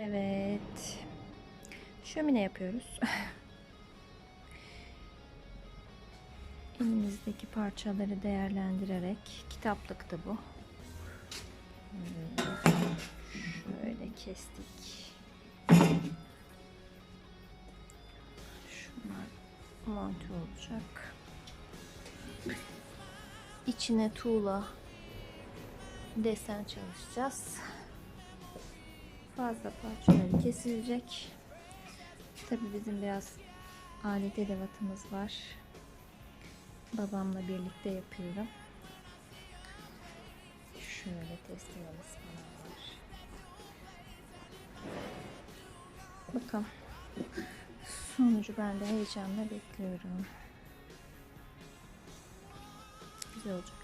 Evet. Şömine yapıyoruz. Elimizdeki parçaları değerlendirerek, kitaplıktı bu. Şöyle kestik. Şunlar monte olacak. İçine tuğla desen çalışacağız. Fazla parçaları kesilecek. Tabii bizim biraz alet edevatımız var. Babamla birlikte yapıyorum. Şöyle testimimiz falan var. Bakın. Sonucu ben de heyecanla bekliyorum. Güzel olacak.